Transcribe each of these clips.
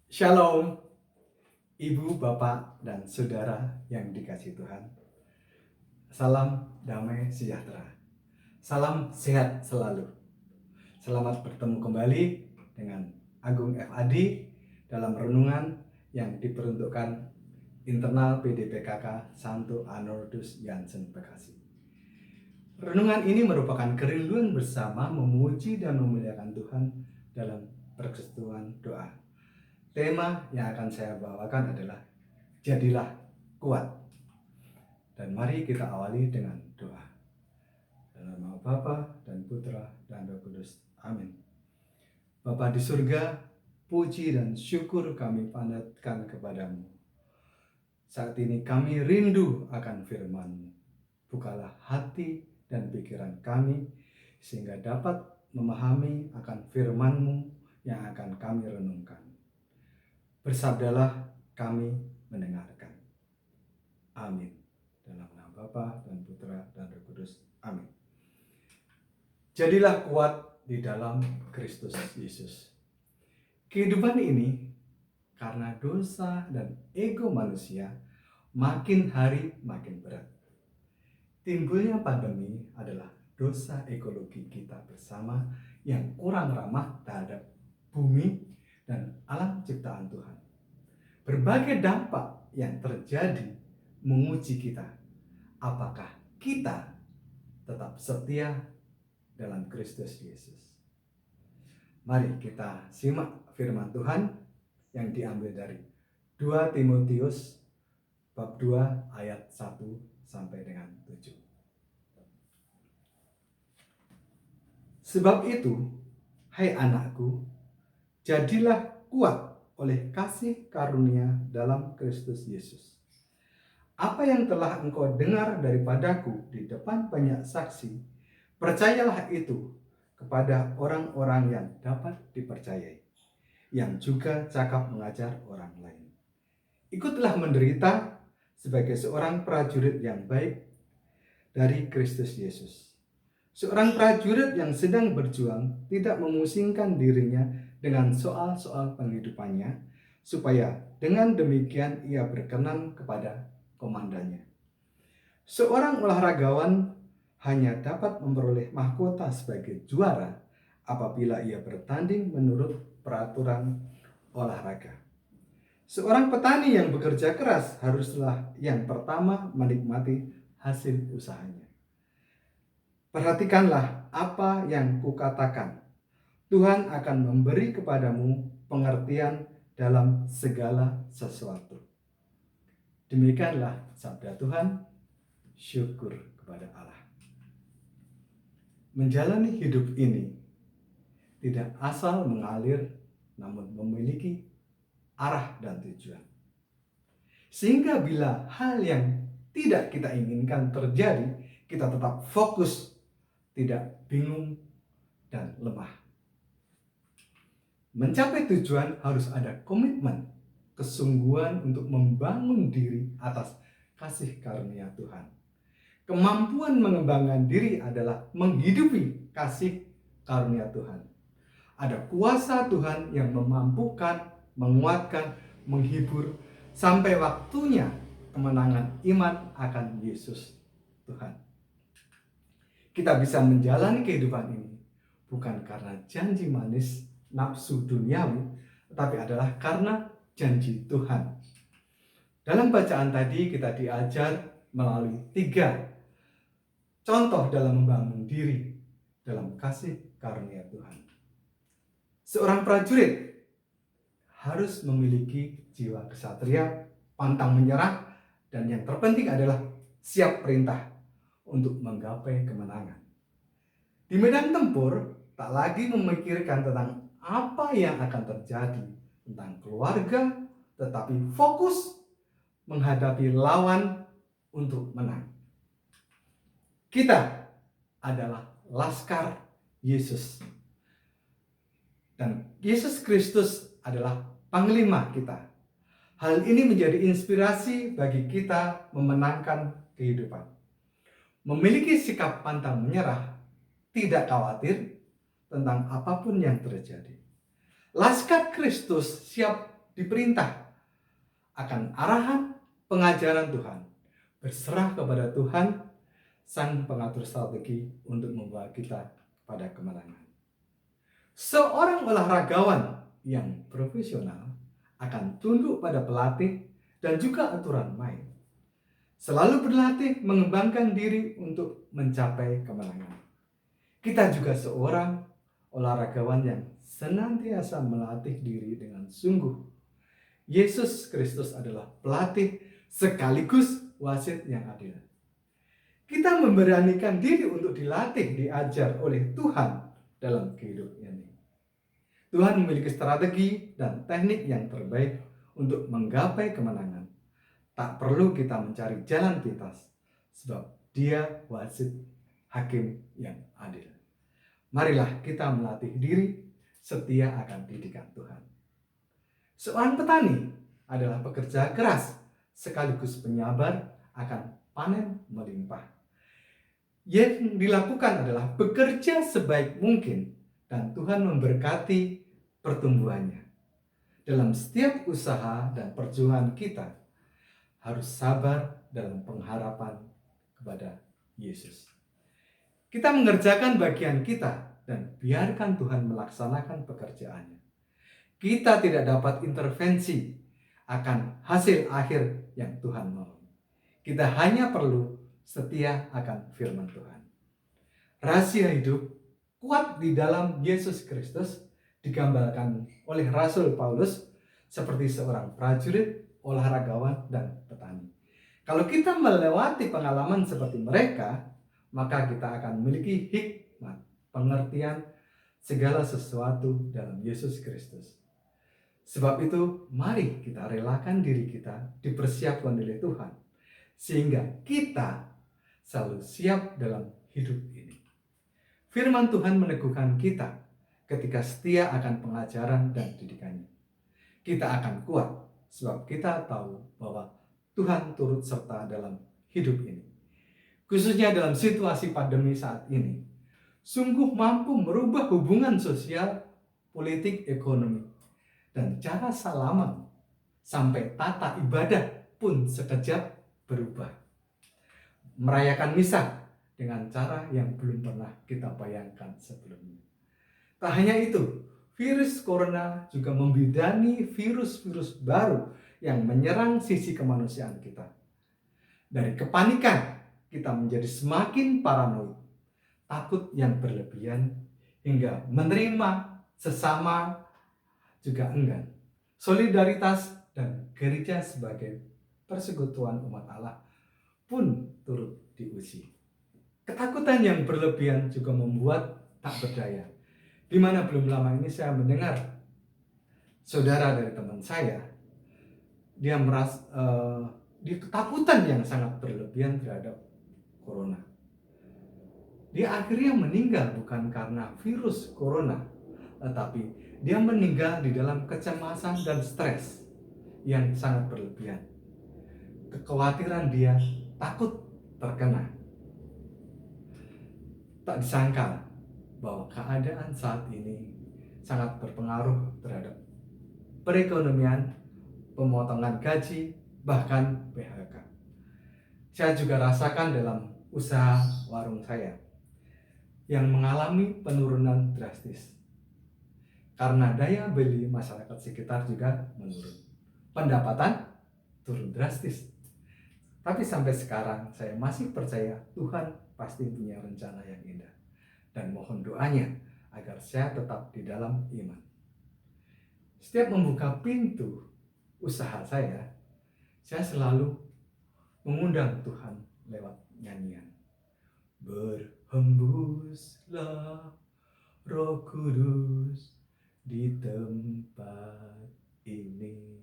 Shalom, Ibu, Bapak, dan Saudara yang dikasihi Tuhan. Salam damai sejahtera. Salam sehat selalu. Selamat bertemu kembali dengan Agung FAD dalam renungan yang diperuntukkan internal PDPKK Santo Anordus Jansen Bekasi. Renungan ini merupakan kerinduan bersama memuji dan memuliakan Tuhan dalam persekutuan doa. Tema yang akan saya bawakan adalah jadilah kuat. Dan mari kita awali dengan doa. Dalam nama Bapa dan Putra dan Roh Kudus. Amin. Bapa di surga, puji dan syukur kami panjatkan kepadamu. Saat ini kami rindu akan firman-Mu. Bukalah hati dan pikiran kami sehingga dapat memahami akan firman-Mu yang akan kami renungkan. Bersabdalah, kami mendengarkan. Amin. Dalam nama Bapa dan Putra dan Roh Kudus. Amin. Jadilah kuat di dalam Kristus Yesus. Kehidupan ini karena dosa dan ego manusia makin hari makin berat. Timbulnya pandemi adalah dosa ekologi kita bersama yang kurang ramah terhadap bumi dan alam ciptaan Tuhan. Berbagai dampak yang terjadi menguji kita. Apakah kita tetap setia dalam Kristus Yesus? Mari kita simak firman Tuhan yang diambil dari 2 Timotius bab 2 ayat 1 sampai dengan 7. Sebab itu, hai anakku, jadilah kuat oleh kasih karunia dalam Kristus Yesus. Apa yang telah engkau dengar daripadaku di depan banyak saksi, percayalah itu kepada orang-orang yang dapat dipercayai, yang juga cakap mengajar orang lain. Ikutlah menderita sebagai seorang prajurit yang baik dari Kristus Yesus. Seorang prajurit yang sedang berjuang tidak memusingkan dirinya dengan soal-soal penghidupannya, supaya dengan demikian ia berkenan kepada komandannya. Seorang olahragawan hanya dapat memperoleh mahkota sebagai juara apabila ia bertanding menurut peraturan olahraga. Seorang petani yang bekerja keras haruslah yang pertama menikmati hasil usahanya. Perhatikanlah apa yang kukatakan. Tuhan akan memberi kepadamu pengertian dalam segala sesuatu. Demikianlah sabda Tuhan. Syukur kepada Allah. Menjalani hidup ini tidak asal mengalir, namun memiliki arah dan tujuan. Sehingga bila hal yang tidak kita inginkan terjadi, kita tetap fokus, tidak bingung dan lemah. Mencapai tujuan harus ada komitmen, kesungguhan untuk membangun diri atas kasih karunia Tuhan. Kemampuan mengembangkan diri adalah menghidupi kasih karunia Tuhan. Ada kuasa Tuhan yang memampukan, menguatkan, menghibur, sampai waktunya kemenangan iman akan Yesus Tuhan. Kita bisa menjalani kehidupan ini bukan karena janji manis nafsu duniawi, tetapi adalah karena janji Tuhan. Dalam bacaan tadi kita diajar melalui 3 contoh dalam membangun diri dalam kasih karunia Tuhan. Seorang prajurit harus memiliki jiwa kesatria, pantang menyerah, dan yang terpenting adalah siap perintah untuk menggapai kemenangan. Di medan tempur, tak lagi memikirkan tentang apa yang akan terjadi tentang keluarga, tetapi fokus menghadapi lawan untuk menang. Kita adalah laskar Yesus. Dan Yesus Kristus adalah panglima kita. Hal ini menjadi inspirasi bagi kita memenangkan kehidupan. Memiliki sikap pantang menyerah, tidak khawatir tentang apapun yang terjadi. Laskar Kristus siap diperintah akan arahan pengajaran Tuhan, berserah kepada Tuhan, Sang pengatur strategi untuk membawa kita pada kemenangan. Seorang olahragawan yang profesional akan tunduk pada pelatih dan juga aturan main. Selalu berlatih mengembangkan diri untuk mencapai kemenangan. Kita juga seorang olahragawan yang senantiasa melatih diri dengan sungguh. Yesus Kristus adalah pelatih sekaligus wasit yang adil. Kita memberanikan diri untuk dilatih, diajar oleh Tuhan dalam kehidupan ini. Tuhan memiliki strategi dan teknik yang terbaik untuk menggapai kemenangan. Tak perlu kita mencari jalan pintas, sebab Dia wasit hakim yang adil. Marilah kita melatih diri setia akan didikan Tuhan. Seorang petani adalah pekerja keras sekaligus penyabar akan panen melimpah. Yang dilakukan adalah bekerja sebaik mungkin dan Tuhan memberkati pertumbuhannya. Dalam setiap usaha dan perjuangan kita harus sabar dalam pengharapan kepada Yesus. Kita mengerjakan bagian kita dan biarkan Tuhan melaksanakan pekerjaannya. Kita tidak dapat intervensi akan hasil akhir yang Tuhan mau. Kita hanya perlu setia akan firman Tuhan. Rahasia hidup kuat di dalam Yesus Kristus digambarkan oleh Rasul Paulus seperti seorang prajurit, olahragawan, dan petani. Kalau kita melewati pengalaman seperti mereka, maka kita akan memiliki hikmat, pengertian segala sesuatu dalam Yesus Kristus. Sebab itu, mari kita relakan diri kita dipersiapkan oleh Tuhan, sehingga kita selalu siap dalam hidup ini. Firman Tuhan meneguhkan kita ketika setia akan pengajaran dan didikannya. Kita akan kuat, sebab kita tahu bahwa Tuhan turut serta dalam hidup ini. Khususnya dalam situasi pandemi saat ini, sungguh mampu merubah hubungan sosial, politik, ekonomi, dan cara salaman sampai tata ibadah pun sekejap berubah. Merayakan misa dengan cara yang belum pernah kita bayangkan sebelumnya. Tak hanya itu, virus corona juga membidani virus-virus baru yang menyerang sisi kemanusiaan kita. Dari kepanikan, kita menjadi semakin paranoid, takut yang berlebihan, hingga menerima sesama juga enggan. Solidaritas dan gereja sebagai persekutuan umat Allah pun turut diuji. Ketakutan yang berlebihan juga membuat tak berdaya. Di mana belum lama ini saya mendengar saudara dari teman saya, dia merasa dia ketakutan yang sangat berlebihan terhadap corona. Dia akhirnya meninggal bukan karena virus corona, tetapi dia meninggal di dalam kecemasan dan stres yang sangat berlebihan. Kekhawatiran dia takut terkena. Tak disangka bahwa keadaan saat ini sangat berpengaruh terhadap perekonomian, pemotongan gaji, bahkan PHK. Saya juga rasakan dalam usaha warung saya yang mengalami penurunan drastis. Karena daya beli masyarakat sekitar juga menurun. Pendapatan turun drastis. Tapi sampai sekarang saya masih percaya Tuhan pasti punya rencana yang indah. Dan mohon doanya agar saya tetap di dalam iman. Setiap membuka pintu usaha saya selalu mengundang Tuhan lewat nyanyian. Berhembuslah Roh Kudus di tempat ini.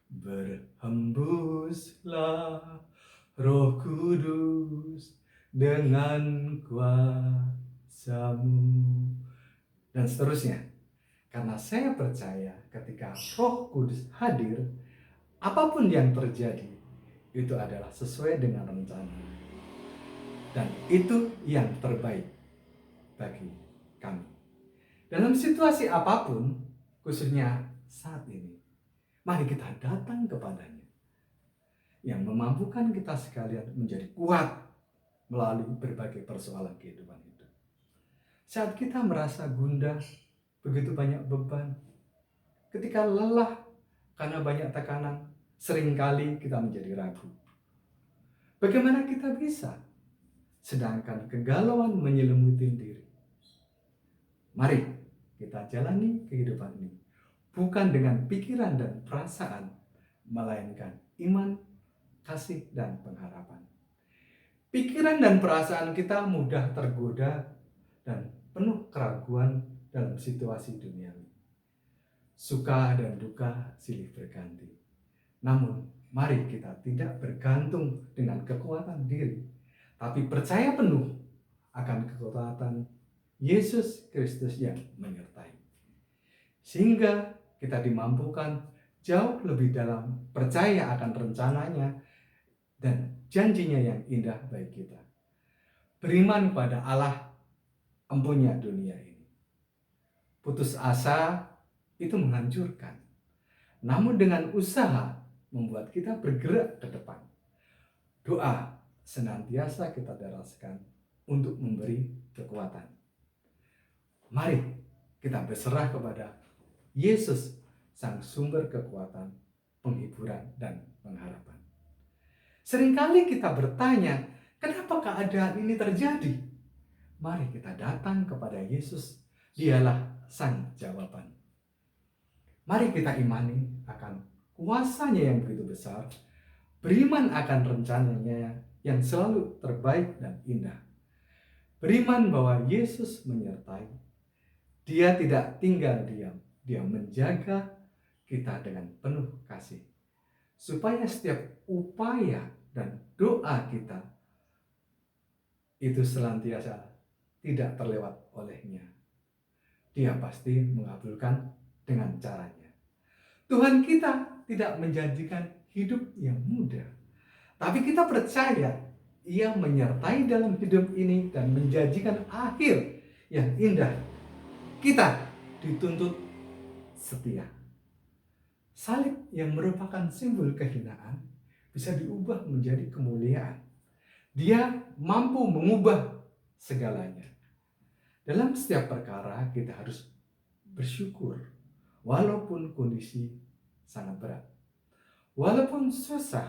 Berhembuslah Roh Kudus dengan kuasa-Mu, dan seterusnya. Karena saya percaya ketika Roh Kudus hadir, apapun yang terjadi itu adalah sesuai dengan rencana, dan itu yang terbaik bagi kami. Dalam situasi apapun, khususnya saat ini, Mari kita datang kepadanya yang memampukan kita sekalian menjadi kuat melalui berbagai persoalan kehidupan itu. Saat kita merasa gundah, begitu banyak beban, ketika lelah karena banyak tekanan, seringkali kita menjadi ragu. Bagaimana kita bisa? Sedangkan kegalauan menyelimuti diri. Mari kita jalani kehidupan ini bukan dengan pikiran dan perasaan, melainkan iman, kasih, dan pengharapan. Pikiran dan perasaan kita mudah tergoda dan penuh keraguan dalam situasi duniawi. Suka dan duka silih berganti. Namun, mari kita tidak bergantung dengan kekuatan diri, tapi percaya penuh akan kekuatan Yesus Kristus yang menyertai. Sehingga kita dimampukan jauh lebih dalam percaya akan rencananya dan janjinya yang indah bagi kita. Beriman pada Allah empunya dunia ini. Putus asa itu menghancurkan. Namun dengan usaha membuat kita bergerak ke depan. Doa senantiasa kita deraskan untuk memberi kekuatan. Mari kita berserah kepada Yesus, sang sumber kekuatan, penghiburan, dan pengharapan. Seringkali kita bertanya, kenapa keadaan ini terjadi? Mari kita datang kepada Yesus, dialah sang jawaban. Mari kita imani akan kuasanya yang begitu besar, beriman akan rencananya yang selalu terbaik dan indah. Beriman bahwa Yesus menyertai. Dia tidak tinggal diam, dia menjaga kita dengan penuh kasih. Supaya setiap upaya dan doa kita itu senantiasa tidak terlewat olehnya. Dia pasti mengabulkan dengan caranya. Tuhan kita tidak menjanjikan hidup yang mudah, tapi kita percaya Ia menyertai dalam hidup ini dan menjanjikan akhir yang indah. Kita dituntut setia. Salib yang merupakan simbol kehinaan bisa diubah menjadi kemuliaan. Dia mampu mengubah segalanya. Dalam setiap perkara kita harus bersyukur walaupun kondisi sangat berat. Walaupun susah,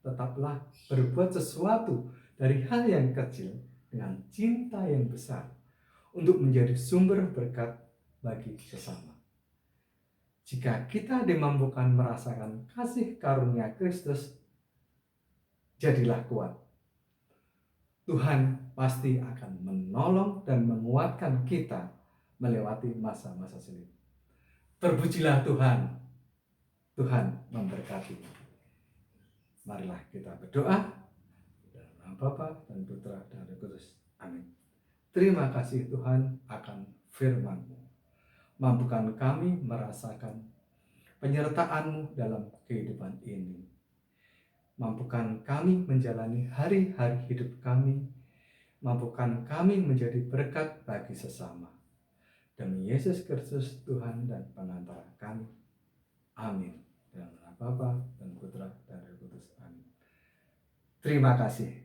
tetaplah berbuat sesuatu dari hal yang kecil dengan cinta yang besar untuk menjadi sumber berkat bagi sesama. Jika kita dimampukan merasakan kasih karunia Kristus, jadilah kuat. Tuhan pasti akan menolong dan menguatkan kita melewati masa-masa sulit. Terpujilah Tuhan. Tuhan memberkati. Marilah kita berdoa. Dalam nama Bapa dan Putra dan Roh Kudus. Amin. Terima kasih Tuhan akan firman-Mu. Mampukan kami merasakan penyertaan-Mu dalam kehidupan ini. Mampukan kami menjalani hari-hari hidup kami. Mampukan kami menjadi berkat bagi sesama. Demi Yesus Kristus Tuhan dan pengantara kami. Amin. Dalam nama Bapa dan Putra dan Roh Kudus. Amin. Terima kasih.